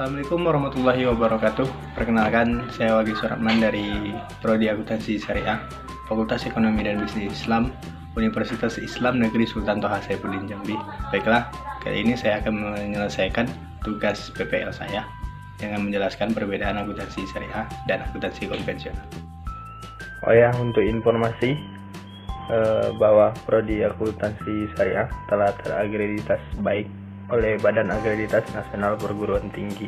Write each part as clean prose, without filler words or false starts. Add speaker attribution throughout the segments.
Speaker 1: Assalamualaikum warahmatullahi wabarakatuh. Perkenalkan, saya Wagi Suratman dari Prodi Akuntansi Syariah, Fakultas Ekonomi dan Bisnis Islam, Universitas Islam Negeri Sultan Toha Saifuddin Jambi. Baiklah, kali ini saya akan menyelesaikan tugas PPL saya dengan menjelaskan perbedaan akuntansi syariah dan akuntansi konvensional. Oh ya, untuk informasi bahwa Prodi Akuntansi Syariah telah terakreditasi baik oleh Badan Akreditasi Nasional Perguruan Tinggi.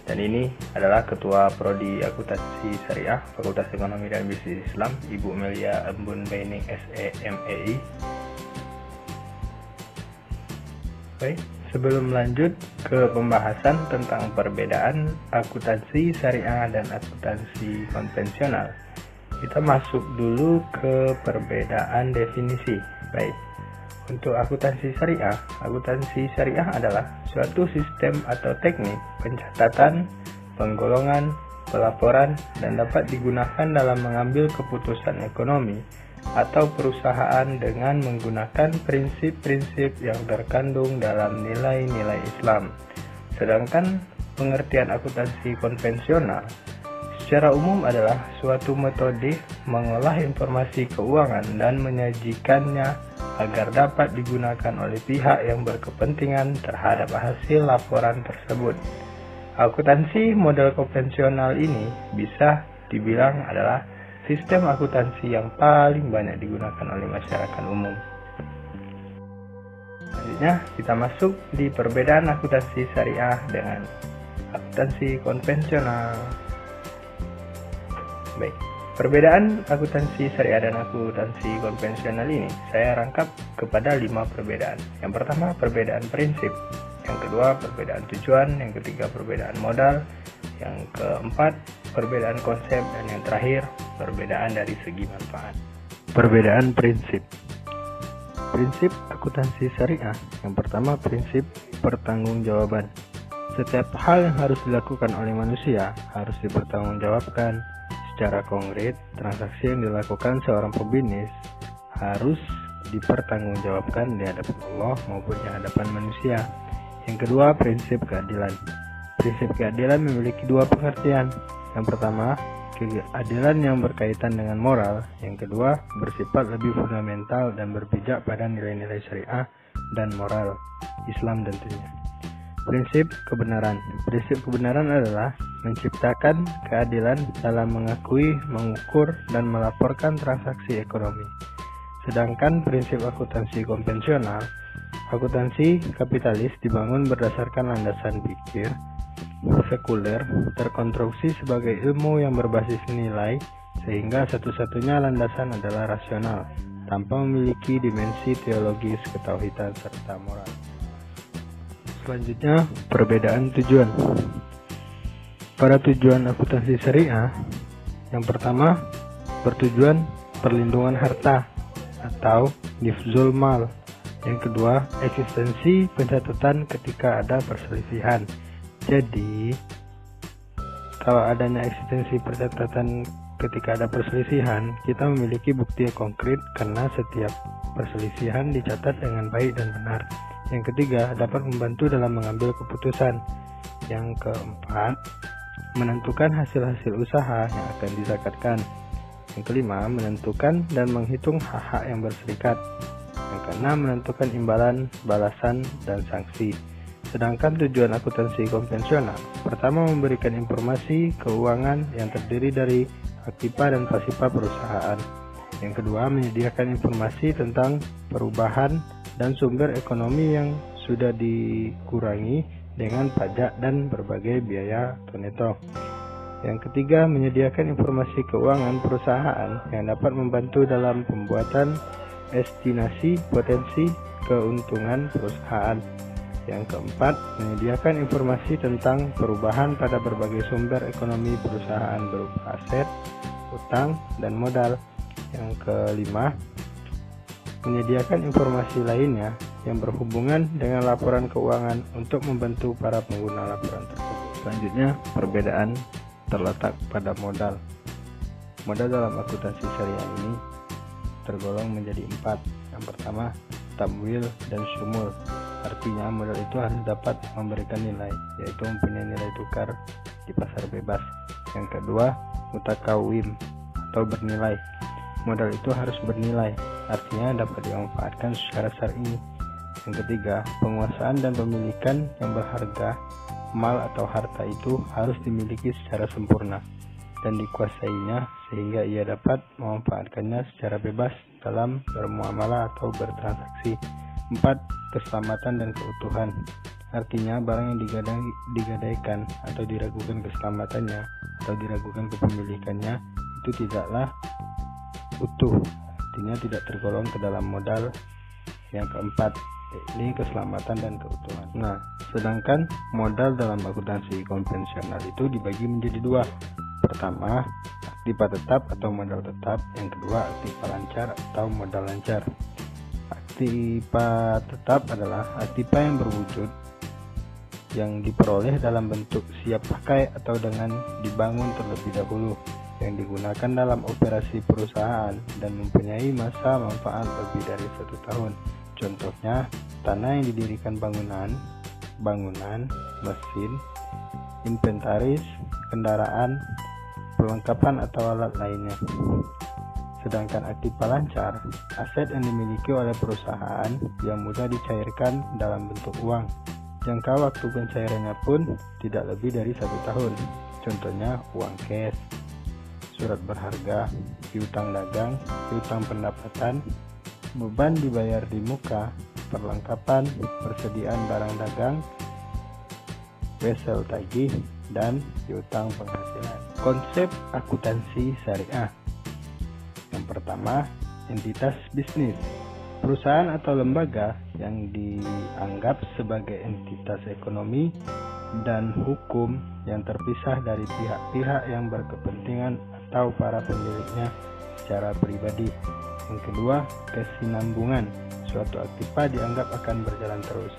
Speaker 1: Dan ini adalah Ketua Prodi Akuntansi Syariah Fakultas Ekonomi dan Bisnis Islam, Ibu Melia Embun Baining SEMEI. Baik, sebelum lanjut ke pembahasan tentang perbedaan akuntansi syariah dan akuntansi konvensional, kita masuk dulu ke perbedaan definisi. Baik. Untuk akuntansi syariah adalah suatu sistem atau teknik pencatatan, penggolongan, pelaporan, dan dapat digunakan dalam mengambil keputusan ekonomi atau perusahaan dengan menggunakan prinsip-prinsip yang terkandung dalam nilai-nilai Islam. Sedangkan pengertian akuntansi konvensional secara umum adalah suatu metode mengolah informasi keuangan dan menyajikannya agar dapat digunakan oleh pihak yang berkepentingan terhadap hasil laporan tersebut. Akuntansi model konvensional ini bisa dibilang adalah sistem akuntansi yang paling banyak digunakan oleh masyarakat umum. Selanjutnya kita masuk di perbedaan akuntansi syariah dengan akuntansi konvensional. Baik, perbedaan akuntansi syariah dan akuntansi konvensional ini saya rangkap kepada 5 perbedaan. Yang pertama, perbedaan prinsip. Yang kedua, perbedaan tujuan. Yang ketiga, perbedaan modal. Yang keempat, perbedaan konsep. Dan yang terakhir, perbedaan dari segi manfaat. Perbedaan prinsip. Prinsip akuntansi syariah. Yang pertama, prinsip pertanggungjawaban. Setiap hal yang harus dilakukan oleh manusia harus dipertanggungjawabkan. Secara konkret, transaksi yang dilakukan seorang pebisnis harus dipertanggungjawabkan di hadapan Allah maupun di hadapan manusia. Yang kedua, prinsip keadilan. Prinsip keadilan memiliki 2 pengertian. Yang pertama, keadilan yang berkaitan dengan moral. Yang kedua, bersifat lebih fundamental dan berpijak pada nilai-nilai syariah dan moral Islam tentunya. Prinsip kebenaran. Prinsip kebenaran adalah menciptakan keadilan dalam mengakui, mengukur, dan melaporkan transaksi ekonomi. Sedangkan prinsip akuntansi konvensional, akuntansi kapitalis dibangun berdasarkan landasan pikir sekuler, terkonstruksi sebagai ilmu yang berbasis nilai, sehingga satu-satunya landasan adalah rasional, tanpa memiliki dimensi teologis, ketauhidan, serta moral. Selanjutnya, perbedaan tujuan. Pada tujuan akuntansi syariah, yang pertama, bertujuan perlindungan harta atau hifzul mal. Yang kedua, eksistensi pencatatan ketika ada perselisihan. Jadi, kalau adanya eksistensi pencatatan ketika ada perselisihan, kita memiliki bukti yang konkret karena setiap perselisihan dicatat dengan baik dan benar. Yang ketiga, dapat membantu dalam mengambil keputusan. Yang keempat, menentukan hasil-hasil usaha yang akan dizakatkan. Yang kelima, menentukan dan menghitung hak-hak yang berserikat. Yang keenam, menentukan imbalan, balasan, dan sanksi. Sedangkan tujuan akuntansi konvensional, pertama, memberikan informasi keuangan yang terdiri dari aktiva dan pasiva perusahaan. Yang kedua, menyediakan informasi tentang perubahan dan sumber ekonomi yang sudah dikurangi dengan pajak dan berbagai biaya atau neto. Yang ketiga, menyediakan informasi keuangan perusahaan yang dapat membantu dalam pembuatan estimasi potensi keuntungan perusahaan. Yang keempat, menyediakan informasi tentang perubahan pada berbagai sumber ekonomi perusahaan berupa aset, utang, dan modal. Yang kelima, menyediakan informasi lainnya yang berhubungan dengan laporan keuangan untuk membantu para pengguna laporan tersebut. Selanjutnya, perbedaan terletak pada modal. Modal dalam akuntansi syariah ini tergolong menjadi 4. Yang pertama, tamwil dan syumul. artinya modal itu harus dapat memberikan nilai, yaitu mempunyai nilai tukar di pasar bebas. Yang kedua, mutakawim atau bernilai. Modal itu harus bernilai, artinya dapat dimanfaatkan secara syar'i. Yang ketiga, penguasaan dan pemilikan yang berharga. Mal atau harta itu harus dimiliki secara sempurna dan dikuasainya sehingga ia dapat memanfaatkannya secara bebas dalam bermuamalah atau bertransaksi. 4. Keselamatan dan keutuhan. Artinya barang yang digadaikan atau diragukan keselamatannya atau diragukan kepemilikannya itu tidaklah utuh, artinya tidak tergolong ke dalam modal. Yang keempat, ini keselamatan dan keutuhan. Nah, sedangkan modal dalam akuntansi konvensional itu dibagi menjadi dua. Pertama, aktiva tetap atau modal tetap. Yang kedua, aktiva lancar atau modal lancar. Aktiva tetap adalah aktiva yang berwujud yang diperoleh dalam bentuk siap pakai atau dengan dibangun terlebih dahulu, yang digunakan dalam operasi perusahaan dan mempunyai masa manfaat lebih dari 1 tahun. Contohnya, tanah yang didirikan bangunan, mesin, inventaris, kendaraan, perlengkapan atau alat lainnya. Sedangkan aktiva lancar, aset yang dimiliki oleh perusahaan yang mudah dicairkan dalam bentuk uang. Jangka waktu pencairannya pun tidak lebih dari 1 tahun. Contohnya uang cash, surat berharga, piutang dagang, piutang pendapatan, beban dibayar di muka, perlengkapan, persediaan barang dagang, wesel tagih, dan piutang penghasilan. Konsep akuntansi syariah. Yang pertama, entitas bisnis. Perusahaan atau lembaga yang dianggap sebagai entitas ekonomi dan hukum yang terpisah dari pihak-pihak yang berkepentingan atau para pemiliknya secara pribadi. Yang kedua, kesinambungan. Suatu aktiva dianggap akan berjalan terus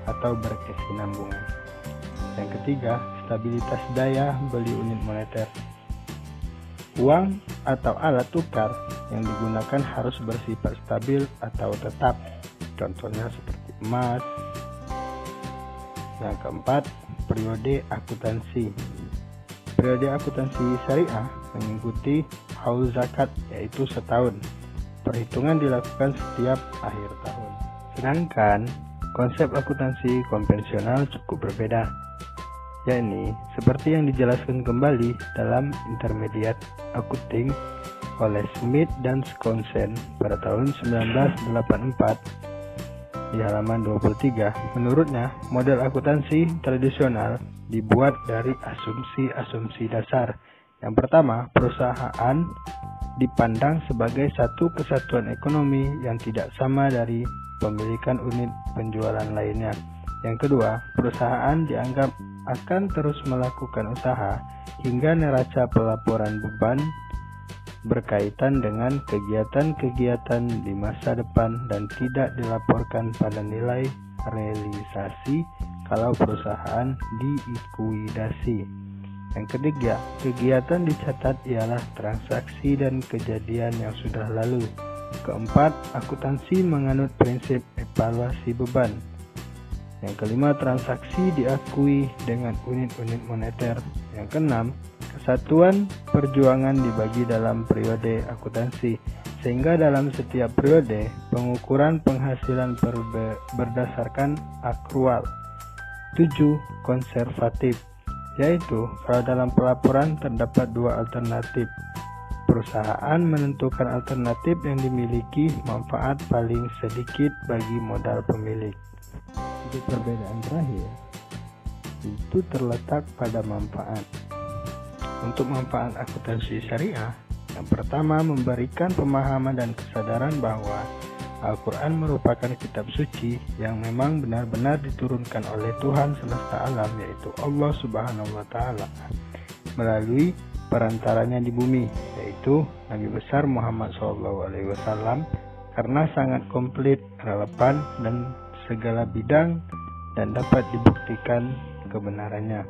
Speaker 1: atau berkesinambungan. Yang ketiga, stabilitas daya beli unit moneter. Uang atau alat tukar yang digunakan harus bersifat stabil atau tetap. Contohnya seperti emas. Yang keempat, periode akuntansi. Periode akuntansi syariah mengikuti haul zakat, yaitu setahun. Perhitungan dilakukan setiap akhir tahun. Sedangkan konsep akuntansi konvensional cukup berbeda, yakni seperti yang dijelaskan kembali dalam Intermediate Accounting oleh Smith dan Skousen pada tahun 1984 di halaman 23. Menurutnya, model akuntansi tradisional dibuat dari asumsi-asumsi dasar. Yang pertama, perusahaan dipandang sebagai satu kesatuan ekonomi yang tidak sama dari pemilikan unit penjualan lainnya. Yang kedua, perusahaan dianggap akan terus melakukan usaha hingga neraca pelaporan beban berkaitan dengan kegiatan-kegiatan di masa depan dan tidak dilaporkan pada nilai realisasi kalau perusahaan diikuidasi. Yang ketiga, kegiatan dicatat ialah transaksi dan kejadian yang sudah lalu. Keempat, akuntansi menganut prinsip evaluasi beban. Yang kelima, transaksi diakui dengan unit-unit moneter. Yang keenam, kesatuan perjuangan dibagi dalam periode akuntansi, sehingga dalam setiap periode pengukuran penghasilan berdasarkan akrual. 7. Konservatif, yaitu kalau dalam pelaporan terdapat dua alternatif, perusahaan menentukan alternatif yang dimiliki manfaat paling sedikit bagi modal pemilik. Jadi perbedaan terakhir itu terletak pada manfaat. Untuk manfaat akuntansi syariah, yang pertama memberikan pemahaman dan kesadaran bahwa Al-Quran merupakan kitab suci yang memang benar-benar diturunkan oleh Tuhan semesta alam, yaitu Allah Subhanahu wa Ta'ala, melalui perantaranya di bumi, yaitu Nabi besar Muhammad SAW, karena sangat komplit, relevan, dan segala bidang dan dapat dibuktikan kebenarannya.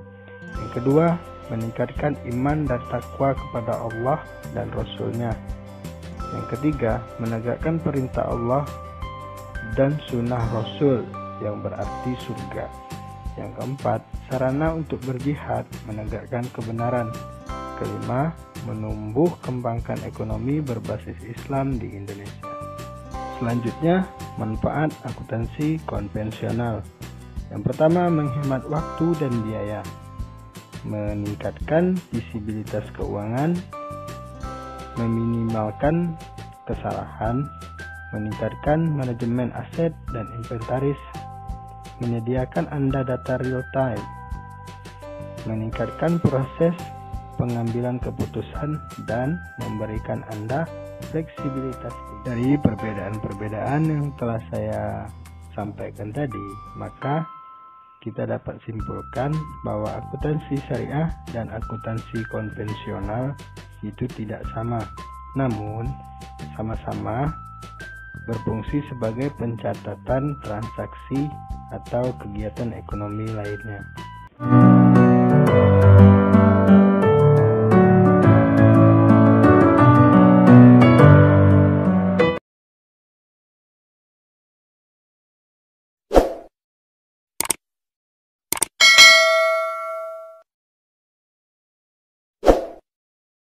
Speaker 1: Yang kedua, meningkatkan iman dan takwa kepada Allah dan Rasul-Nya. Yang ketiga, menegakkan perintah Allah dan sunnah Rasul yang berarti surga. Yang keempat, sarana untuk berjihad menegakkan kebenaran. Kelima, menumbuh kembangkan ekonomi berbasis Islam di Indonesia. Selanjutnya, manfaat akuntansi konvensional. Yang pertama, menghemat waktu dan biaya, meningkatkan visibilitas keuangan, meminimalkan kesalahan, meningkatkan manajemen aset dan inventaris, menyediakan Anda data real time, meningkatkan proses pengambilan keputusan, dan memberikan Anda fleksibilitas. Dari perbedaan-perbedaan yang telah saya sampaikan tadi, maka kita dapat simpulkan bahwa akuntansi syariah dan akuntansi konvensional itu tidak sama, namun sama-sama berfungsi sebagai pencatatan transaksi atau kegiatan ekonomi lainnya.